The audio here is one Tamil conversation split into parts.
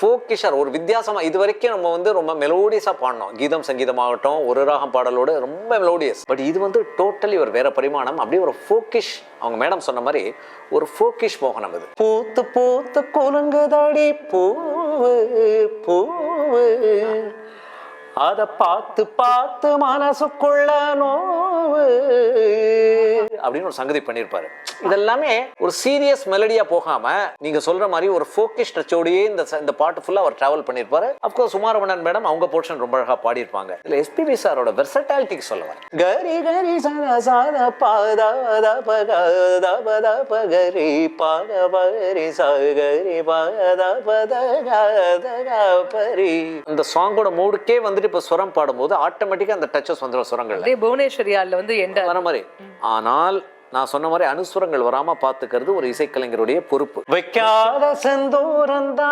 ஃபோக்கிஷாக ஒரு வித்தியாசமாக இது வரைக்கும் நம்ம வந்து ரொம்ப மெலோடியஸாக பாடணும். கீதம் சங்கீதமாகட்டும், ஒரு ராகம் பாடலோடு ரொம்ப மெலோடியஸ். பட் இது வந்து டோட்டலி ஒரு வேற பரிமாணம். அப்படியே ஒரு ஃபோக்கிஷ், அவங்க மேடம் சொன்ன மாதிரி ஒரு ஃபோக்கிஷ் மோகனம் இது. பூத்து பூத்து குலுங்குதடி பூவு பூவு, அத பார்த்து பார்த்து மனசுக்குள்ள நோவு அப்படின்னு ஒரு சங்கதி பண்ணியிருப்பாரு. இதெல்லாமே ஒரு சீரியஸ் மெலடியா போகாம நீங்க சொல்ற மாதிரி ஒரு ஃபோக்கிஷ் டச்சோடையே இந்த பாட்டு ஃபுல்லா அவர் டிராவல் பண்ணியிருப்பாரு. அப்கோர்ஸ் உமாரமணன் மேடம் அவங்க போர்ஷன் ரொம்ப அழகா பாடியிருப்பாங்க. இதுல எஸ்பிபி சாரோட வெர்சட்டாலிட்டிக்கு சொல்லுவார். கரி கரி சத சத பாத பத பத பகரி பாத பகரி சகரி பாத பத பரி. இந்த சாங்கோட மூடுக்கே வந்துட்டு இப்ப சுரம் பாடும்போது ஆட்டோமேட்டிக்கா அந்த டச்சஸ் வந்துடும் சுரங்கள். புவனேஸ்வரியால வந்து எண்ட் வர மாதிரி. ஆனால் நான் சொன்ன மாதிரி அனுஸ்வரங்கள் வராம பாத்துக்கிறது ஒரு இசைக்கலைஞருடைய பொறுப்பு. வைக்காத செந்தூரந்தா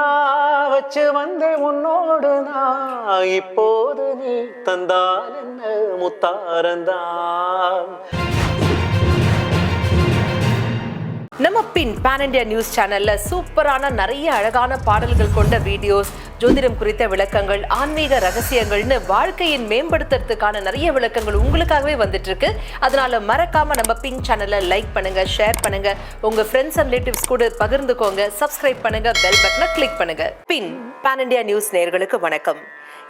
வச்சு வந்தே உன்னோடு நான், இப்போது நீ தந்தால் என்ன முத்தாரந்தா. நம்ம பின் பேன் இண்டியா நியூஸ் சேனல்ல சூப்பரான நிறைய அழகான பாடல்கள் கொண்ட வீடியோஸ், ஜோதிடம் குறித்த விளக்கங்கள், ஆன்மீக ரகசியங்கள்னு வாழ்க்கையின் மேம்படுத்துறதுக்கான நிறைய விளக்கங்கள் உங்களுக்காகவே வந்துட்டு இருக்கு. அதனால மறக்காம நம்ம பின் சேனலை லைக் பண்ணுங்க, ஷேர் பண்ணுங்க, உங்க ஃப்ரெண்ட்ஸ் அண்ட் ரிலேட்டிவ்ஸ் கூட பகிர்ந்துக்கோங்க, சப்ஸ்கிரைப் பண்ணுங்க, பெல் பட்டனை கிளிக் பண்ணுங்க. பின் பேன் இண்டியா நியூஸ் நேயர்களுக்கு வணக்கம்.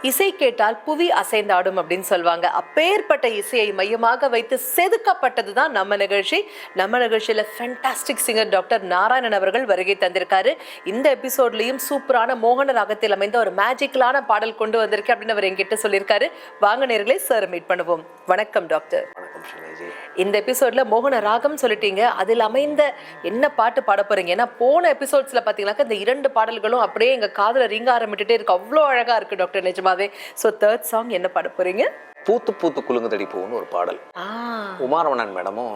இசை கேட்டால் புவி அசைந்தாடும் அப்படின்னு சொல்லுவாங்க. அப்பேற்பட்ட இசையை மையமாக வைத்து செதுக்கப்பட்டது தான் நம்ம நிகழ்ச்சி. நம்ம நிகழ்ச்சியில ஃபேண்டாஸ்டிக் சிங்கர் டாக்டர் நாராயணன் அவர்கள் வருகை தந்திருக்காரு. இந்த எபிசோட்லயும் சூப்பரான மோகன ராகத்தில் அமைந்த ஒரு மேஜிக்கலான பாடல் கொண்டு வந்திருக்கு அப்படின்னு அவர் என்கிட்ட சொல்லியிருக்காரு. வாங்க நேயர்களே, சார் மீட் பண்ணுவோம். வணக்கம் டாக்டர். இந்த எபிசோட்ல மோகன ராகம் சொல்லிட்டீங்க, அதில் அமைந்த என்ன பாட்டு பாட போறீங்க? ஏன்னா போன எபிசோட்ஸ்ல பாத்தீங்கன்னாக்கா இந்த 2 பாடல்களும் அப்படியே எங்க காதுல ரிங்க ஆரம்பிட்டுட்டே இருக்கு, அவ்வளோ அழகா இருக்கு டாக்டர் நிஜமாவே. சோ தேர்ட் சாங் என்ன பாட போறீங்க? பூத்து பூத்து குலுங்குதடி பூன்னு ஒரு பாடல். உமாரமணன் மேடமும்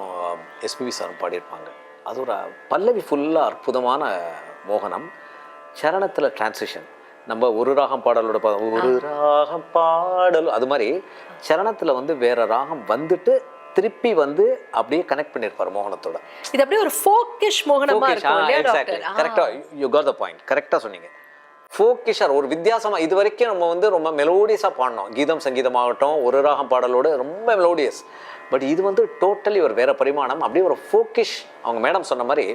எஸ்பிபி சாரும் பாடியிருப்பாங்க. அது ஒரு பல்லவி ஃபுல்லா அற்புதமான மோகனம். சரணத்துல டிரான்சிஷன். நம்ம ஒரு ராகம் பாடலோட ஒரு ராகம் பாடல் அது மாதிரி சரணத்துல வந்து வேற ராகம் வந்துட்டு திருப்பி வந்து அப்படியே கனெக்ட் பண்ணிருப்பாரு மோகனத்தோட. இது அப்படியே ஒரு ஃபோக்கிஷ் மோகனமா இருக்கும் இல்லையா டாக்டர்? கரெக்ட்டா, யூ காட் தி பாயிண்ட். கரெக்ட்டா சொன்னீங்க. ஃபோக்கிஷா ஒரு வித்தியாசமா இது வரைக்கும் நம்ம வந்து ரொம்ப மெலோடியஸா பாடணும். கீதம் சங்கீதமாகட்டும், ஒரு ராகம் பாடலோடு ரொம்ப மெலோடியஸ். பட் இது வந்து டோட்டலி ஒரு வேற பரிமாணம். அப்படியே ஒரு ஃபோக்கிஷ், அவங்க மேடம் சொன்ன மாதிரி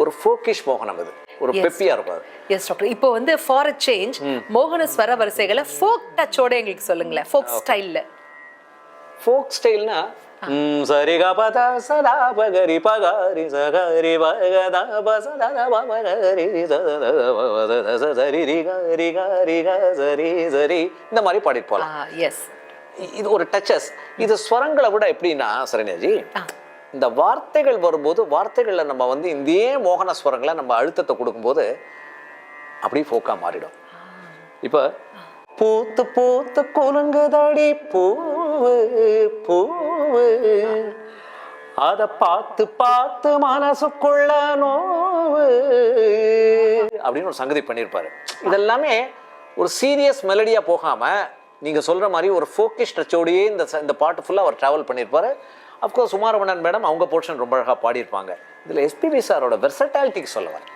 ஒரு ஃபோக்கிஷ் மோகனம் இது. ஒரு பெப்பியா இருக்கும். Yes doctor. இப்போ வந்து ஃபார் a சேஞ்ச் மோகன ஸ்வர வரிசைகளை ஃபோக் டச்சோட எங்களுக்கு சொல்லுங்களேன். ஃபோக் ஸ்டைல்ல. ஃபோக் ஸ்டைல்னா சரிகா பதா சதா பகரி பகாரி சகரி பகதா பசதா பகரி சரி ரிகரி கரி சரி சரி இந்த மாதிரி பாடிட்டு போலாம். எஸ், இது ஒரு டச்சஸ். இது ஸ்வரங்களை விட எப்படின்னா சரண்யாஜி, இந்த வார்த்தைகள் வரும்போது வார்த்தைகள்ல நம்ம வந்து இந்த மோகன ஸ்வரங்களை நம்ம அழுத்தத்தை கொடுக்கும்போது அப்படியே ஃபோக்கா மாறிடும். இப்ப பூத்து பூத்து குலுங்குதடி பூவு பூவு, அத பார்த்து பார்த்து மனசுக்குள்ள நோவு அப்படின்னு ஒரு சங்கதி பண்ணியிருப்பாரு. இதெல்லாமே ஒரு சீரியஸ் மெலடியா போகாம நீங்க சொல்ற மாதிரி ஒரு ஃபோக்கிஷ் டச்சோடையே இந்த பாட்டு ஃபுல்லா அவர் டிராவல் பண்ணியிருப்பாரு. அப்கோர்ஸ் உமாரமணன் மேடம் அவங்க போர்ஷன் ரொம்ப அழகா பாடியிருப்பாங்க. இதுல எஸ்பிபி சாரோட வெர்சட்டாலிட்டிக்கு சொல்லுவார்.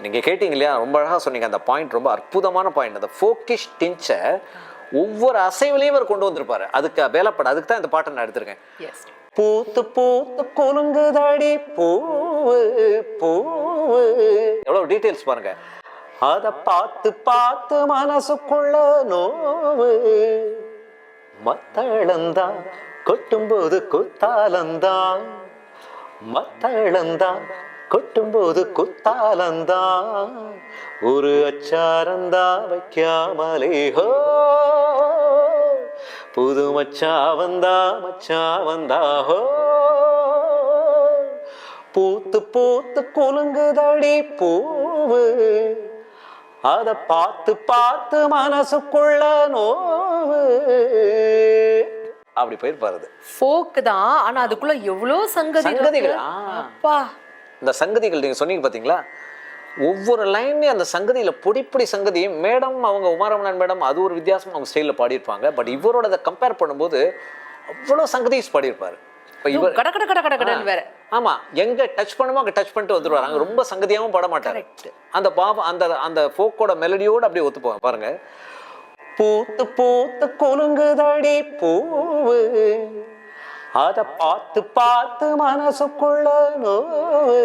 நீங்க கேட்டீங்க இல்லையா, ரொம்ப அழகா சொன்னீங்க. அந்த பாயிண்ட் ரொம்ப அற்புதமான பாயிண்ட். அந்த ஃபோக்கிஷ் டின்ச்சை ஒவ்வொரு அசைவிலையும் அவர் கொண்டு வந்திருப்பாரு. அதுக்கு வேலைப்பட, அதுக்கு தான் இந்த பாட்டை நான் எடுத்திருக்கேன். பூத்து பூத்து குலுங்குதடி பூவு பூவு, எவ்வளவு டீடைல்ஸ் பாருங்க. அத பார்த்து பார்த்து மனசுக்குள்ள நோவு, மத்தளந்தா கொட்டும்போது குத்தாலந்தா, மத்தளந்தா கொட்டும்போது குத்தாலந்தா, ஒரு அச்சாரந்தா வைக்காமலே ஹோ, புது மச்சா வந்தா ஹோ, பூத்து பூத்து குலுங்குதடி பூவு, அத பார்த்து பார்த்து மனசுக்குள்ள நோவு. அப்படி போயிருப்பாரு. ஃபோக் தான், ஆனா அதுக்குள்ள எவ்வளவு சங்கதிகள். அப்பா, இந்த சங்கதிகள் நீங்க சொன்னீங்க பாத்தீங்களா, ஒவ்வொரு லைன்லயும் அந்த சங்கதியில பொடிப்பொடி சங்கதி. மேடம் அவங்க உமாரமணன் மேடம் அது ஒரு வித்தியாசமா அவங்க ஸ்டைல்ல பாடியிருப்பாங்க. பட் இவரோட அதை கம்பேர் பண்ணும்போது அவ்வளோ சங்கதிஸ் பாடியிருப்பாரு. இப்ப இவர் கட கட கட கட கடன்னு வேற. ஆமா, எங்க டச் பண்ணுமோ அங்க டச் பண்ணிட்டு வந்துருவாரு. அங்க ரொம்ப சங்கதியாவும் பாட மாட்டாரு. அந்த பாவம் அந்த அந்த ஃபோக்கோட மெலடியோட அப்படியே ஒத்து போவாங்க பாருங்க. பூத்து பூத்து குலுங்குதடி பூவு, அத பார்த்து பார்த்து மனசுக்குள்ள நோவு,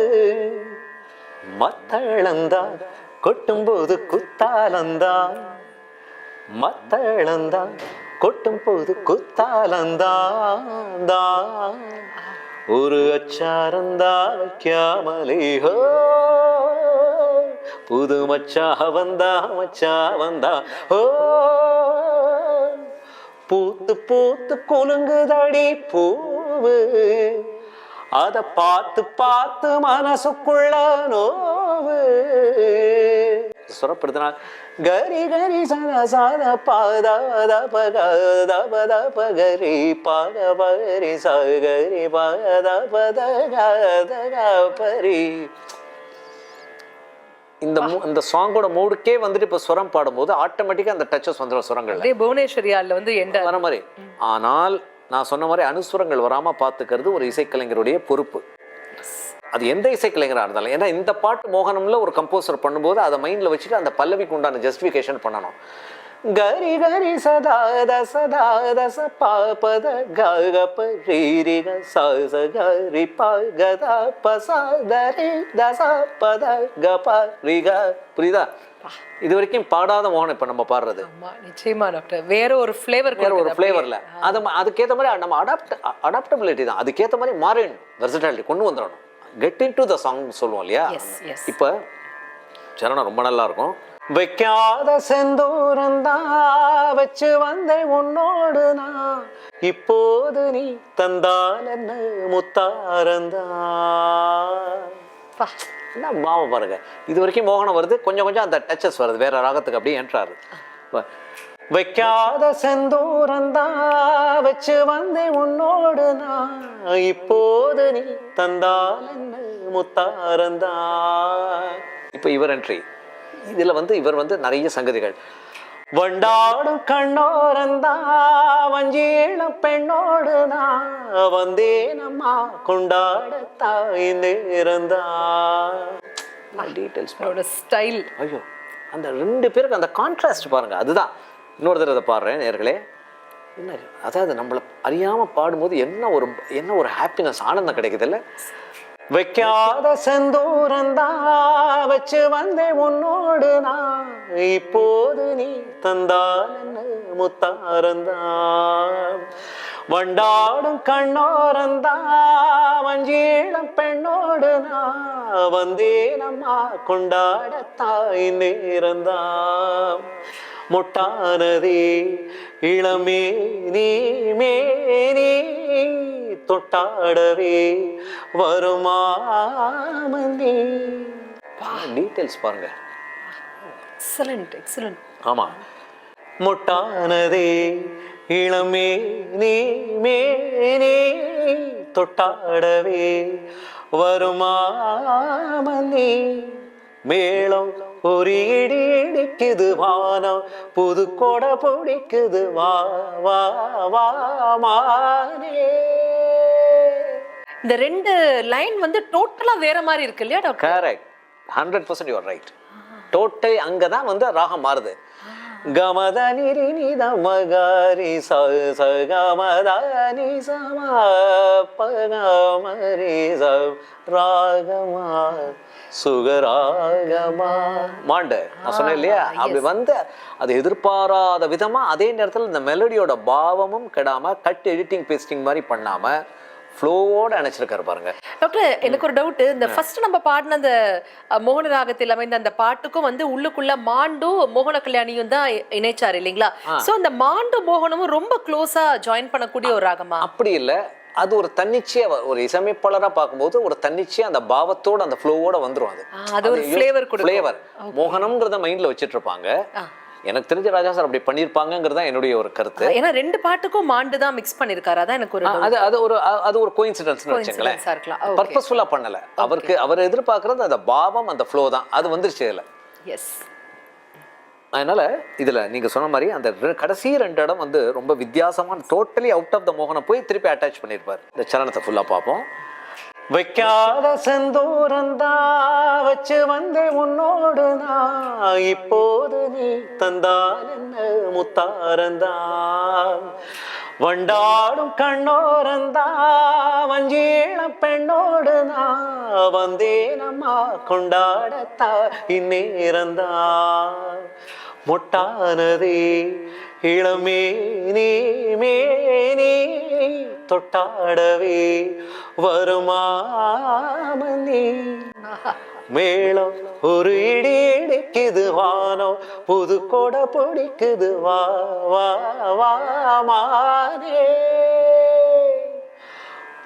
மத்தளந்தா கொட்டும் போது குத்தாலந்தா, மத்தளந்தா கொட்டும் போது குத்தாலந்தா, ஒரு அச்சாரந்தா வைக்காமலே ஹோ, புது மச்சா வந்தா ஹோ, பூத்து பூத்து குலுங்குதடி பூவு, அத பார்த்து பார்த்து மனசுக்குள்ள நோவு. சுரப்படுத்தினா கரி கரி சதா சாத பாத பகத பத பகரி பாத பகரி சகரி பத பத பரி. இந்த சாங்கோட மூடுக்கே வந்துட்டு இப்ப சுரம் பாடும்போது ஆட்டோமேட்டிக்கா அந்த டச்சஸ் வந்துடும் சுரங்கள்ல. புவனேஸ்வரியால வந்து எண்ட வர மாதிரி. ஆனால் நான் சொன்ன மாதிரி அனுஸ்வரங்கள் வராம பாத்துக்கிறது ஒரு இசைக்கலைஞருடைய பொறுப்பு. அது எந்த இசைக்கலைஞராக இருந்தாலும். ஏன்னா இந்த பாட்டு மோகனம்ல ஒரு கம்போசர் பண்ணும்போது அதை மைண்ட்ல வச்சுட்டு அந்த பல்லவிக்கு உண்டான ஜஸ்டிஃபிகேஷன் பண்ணணும். கரி கரி சதா தச பாபத கக ரீரி ச கரி பத பசதரி தச பத கப ரிக. புரியுதா? இது வரைக்கும் பாடாத மோகனம் இப்ப நம்ம பாடுறது. நிச்சயமா டாக்டர், வேற ஒரு ஃப்ளேவர், வேற ஒரு ஃப்ளேவர்ல அதுக்கேற்ற மாதிரி நம்ம அடாப்டபிலிட்டி தான். அதுக்கேற்ற மாதிரி மாறிடணும், வெர்சட்டாலிட்டி கொண்டு வந்துடணும். Get in to the song சொல்லுவோம் இல்லையா? இப்ப சரணம் ரொம்ப நல்லா இருக்கும். வைக்காத செந்தூரந்தா வச்சு வந்தேன் உன்னோடு நான், இப்போது நீ தந்தால் என்ன முத்தாரந்தா. என்ன பாவம் பாருங்க. இது வரைக்கும் மோகனம் வருது, கொஞ்சம் கொஞ்சம் அந்த டச்சஸ் வருது, வேற ராகத்துக்கு அப்படியே என்ட்ராது. வைக்காத செந்தூரந்தா வச்சு வந்தேன் உன்னோடு நான், இப்போது நீ தந்தால் என்ன முத்தாரந்தா. இப்ப இவர் என்ட்ரி. இதுல இவர் நிறைய சங்கதிகள். வண்டாடும் கண்ணோரந்தா வஞ்சீளம் பெண்ணோடு நான் வந்தேனம்மா கொண்டாட தாய் நேரந்தா. Details style. ஐயோ, அந்த ரெண்டு பேருக்கு அந்த கான்ட்ராஸ்ட் பாருங்க. அதுதான் இன்னொரு தடவை பாடுறேன் நேர்களே. என்ன அதாவது நம்மளை அறியாம பாடும்போது என்ன ஒரு ஹாப்பினஸ், ஆனந்தம் கிடைக்குது இல்ல? வைக்காத செந்தூரந்தா வச்சு வந்தேன் உன்னோடு நான், இப்போது நீ தந்தால் என்ன முத்தாரந்தா. வண்டாடும் கண்ணோரந்தா வஞ்சீளம் பெண்ணோடு நான் வந்தேனம்மா கொண்டாட தாய் நேரந்தா. முட்டானதே இளமே நீ மேனி தொட்டாடவே வருமாமந்தி. டீடைல்ஸ் பாருங்க. Excellent, excellent. ஆமா. முட்டானதே இளமே நீ மேனி தொட்டாடவே வருமாமந்தி. மேளம் ஒரு இடி இடிக்குது வானம், புது கொடை பிடிக்குது வா வா வா மானே. இந்த ரெண்டு லைன் டோட்டலா வேற மாதிரி இருக்கு இல்லையா doctor? Correct, 100% you are right. Total அங்கதான் ராகம் மாறுது. கமதனி நித மகாரி சகமதனி சமா பகமரி ராகமா சுகராகமா மாண்டு. நான் சொன்னேன் இல்லையா? அப்படி அது எதிர்பாராத விதமா அதே நேரத்தில் இந்த மெலடியோட பாவமும் கெடாம கட் எடிட்டிங் பேஸ்டிங் மாதிரி பண்ணாம ஃப்ளோவோட அணைச்சிருக்காரு பாருங்க. டாக்டர், எனக்கு ஒரு டவுட். இந்த ஃபர்ஸ்ட் நம்ம பாடின அந்த மோகன ராகத்தில் அமைந்த அந்த பாட்டுக்கும் உள்ளுக்குள்ள மாண்டு மோகன கல்யாணியும் தான் இணைச்சாரு இல்லைங்களா? சோ அந்த மாண்டு மோகனமும் ரொம்ப க்ளோஸா ஜாயின் பண்ணக்கூடிய ஒரு ராகமா? அப்படி இல்ல, அது ஒரு தன்னிச்சையா ஒரு இசையமைப்பாளரா பார்க்கும்போது ஒரு தன்னிச்சையா அந்த பாவத்தோட அந்த ஃப்ளோவோட வந்துரும். அது ஒரு ஃப்ளேவர் கொடுக்கும். ஃப்ளேவர் மோகனம்ங்கறத மைண்ட்ல வச்சிட்டு இருப்பாங்க. எனக்கு தெரிஞ்ச ராஜா சார் அப்படி பண்ணிருப்பாங்கங்கிறதா என்னுடைய ஒரு கருத்து. ஏன்னா ரெண்டு பாட்டுக்கும் மாண்டு தான் மிக்ஸ் பண்ணிருக்காரு. அதான் எனக்கு ஒரு அது ஒரு கோயின்சிடென்ஸ்னு வச்சுங்களேன். பர்பஸ்ஃபுல்லா பண்ணல. அவர் எதிர்பார்க்கறது அந்த பாவம், அந்த ஃப்ளோ தான். அது வந்துருச்சு இதுல. எஸ். அதனால இதுல நீங்க சொன்ன மாதிரி அந்த கடைசி 2 இடம் வந்து ரொம்ப வித்தியாசமான, டோட்டலி அவுட் ஆஃப் த மோகனம் போய் திருப்பி அட்டாச் பண்ணியிருப்பார். இந்த சரணத்தை ஃபுல்லா பார்ப்போம். வைக்காத செந்தூரந்தா வச்சு வந்தே உன்னோடு நான், இப்போது நீ தந்தால் என்ன முத்தாரந்தா, வண்டாடும் கண்ணோரந்தா வஞ்சீள பெண்ணோடு நான், வந்தேனம்மா கொண்டாடத்தா இந்நேரந்தா, மொட்டானதே இளமே நீ மேனி தொட்டாடவே வருமாமணி, மேளம் ஒரு இடி இடிக்குது வானம், புது கொடை பிடிக்குது வா வா வாமானே,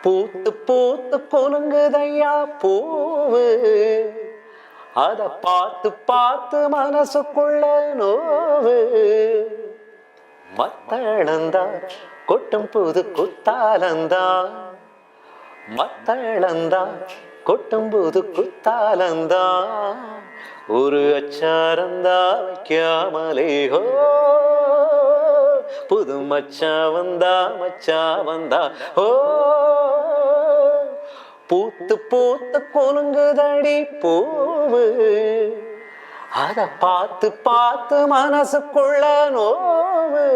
பூத்து பூத்து கொலுங்குதையா பூவு, அத பார்த்து பார்த்து மனசுக்குள்ள நோவு, மத்தளந்தா கொட்டும் புது குத்தாலந்தா, மத்தளந்தா கொட்டும் புது குத்தாலந்தா, ஒரு அச்சாரந்தா வைக்காமலே ஹோ, புது மச்சா வந்தா ஹோ, பூத்து பூத்து கொலுங்குதடி பூவு, அத பார்த்து பார்த்து மனசுக்குள்ள நோவு.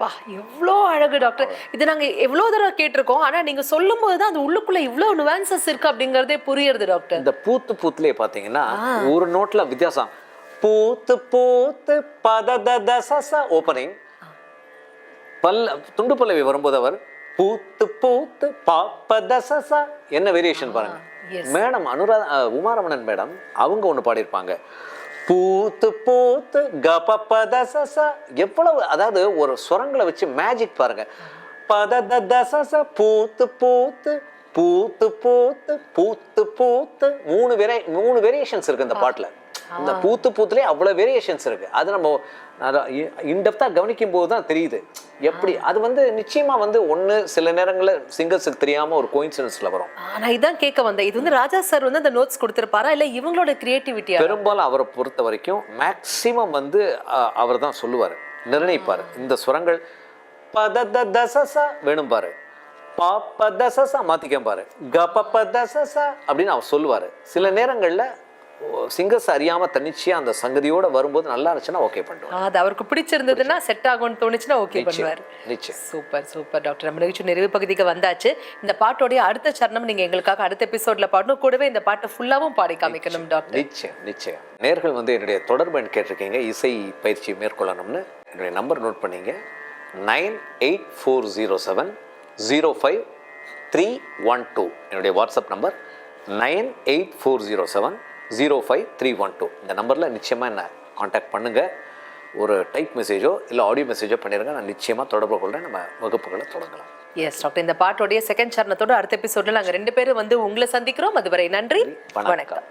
வா, எவ்வளோ அழகு டாக்டர். இது நாங்க எவ்வளோ தடவை கேட்டிருக்கோம், ஆனா நீங்க சொல்லும் போதுதான் அது உள்ளுக்குள்ள இவ்வளவு நுவான்சஸ் இருக்கு அப்படிங்கறதே புரியுது டாக்டர். இந்த பூத்து பூத்துலயே பாத்தீங்கன்னா ஒரு நோட்ல வித்தியாசம். பூத்து பூத்து பததச ஓப்பனிங், துண்டு பல்லவி வரும்போது அவர் பூத்து பூத்து பாப்பதச, என்ன வேரியேஷன் பாருங்க. மேடம் உமாரமணன் மேடம் அவங்க ஒண்ணு பாடியிருப்பாங்க, பூத்து பூத்து கபபதச, எவ்வளவு, அதாவது ஒரு ஸ்வரங்களை வச்சு மேஜிக் பாருங்க. பததச பூத்து பூத்து பூத்து பூத்து பூத்து பூத்து, 3 வேரியேஷன்ஸ் இருக்கு இந்த பாட்டுல. இந்த பூத்து பூத்துலயே அவ்வளவு வேரியேஷன்ஸ் இருக்கு. அது நம்ம இன்டெப்தா கவனிக்கும் போது தான் தெரியுது எப்படி. அது வந்து நிச்சயமா வந்து ஒண்ணு சில நேரங்கள்ல சிங்கர்ஸுக்கு தெரியாம ஒரு கோயின்சிடன்ஸ்ல வரும். நான் இதான் கேட்க வந்தேன், இது வந்து ராஜா சார் வந்து அந்த நோட்ஸ் கொடுத்திருப்பாரா இல்ல இவங்களோட கிரியேட்டிவிட்டியா? பெரும்பாலும் அவரை பொறுத்த வரைக்கும் மேக்சிமம் வந்து அவர் தான் சொல்லுவாரு, நிர்ணயிப்பாரு. இந்த சுரங்கள் பததச வேணும் பாரு, பாப்பதச மாத்திக்க பாரு, கபபதச அப்படின்னு அவர் சொல்லுவாரு. சில நேரங்கள்ல சிங்கர்ஸ் அறியாம தன்னிச்சையா அந்த சங்கதியோட வரும்போது நல்லா இருந்துச்சுன்னா ஓகே பண்ணுவார். அது அவருக்கு பிடிச்சிருந்ததுன்னா செட் ஆகும்னு தோணுச்சுன்னா ஓகே பண்ணுவார். நிச்சயம். Super super doctor. நம்ம நிகழ்ச்சி நிறைவு பகுதிக்கு வந்தாச்சு. இந்த பாட்டோடைய அடுத்த சரணம் நீங்க எங்களுக்காக அடுத்த எபிசோட்ல பாடணும், கூடவே இந்த பாட்டை ஃபுல்லாவும் பாடி காமிக்கணும் டாக்டர். நிச்சயம். நேர்கள் வந்து என்னுடைய தொடர்பு கேட்டிருக்கீங்க, இசை பயிற்சி மேற்கொள்ளணும்னு. என்னுடைய நம்பர் நோட் பண்ணீங்க, 9840705312. என்னுடைய வாட்ஸ்அப் நம்பர் 9840705312. இந்த நம்பரில் நிச்சயமாக என்ன காண்டாக்ட் பண்ணுங்கள். ஒரு டைப் மெசேஜோ இல்லை ஆடியோ மெசேஜோ பண்ணிடுங்க, நான் நிச்சயமாக தொடர்பு கொள்கிறேன். நம்ம வகுப்புகளை தொடங்கலாம். எஸ் டாக்டர், இந்த பாட்டோடைய செகண்ட் சரணத்தோட அடுத்த எபிசோட்ல நாங்கள் 2 பேரும் வந்து உங்களை சந்திக்கிறோம். அதுவரை நன்றி, வணக்கம்.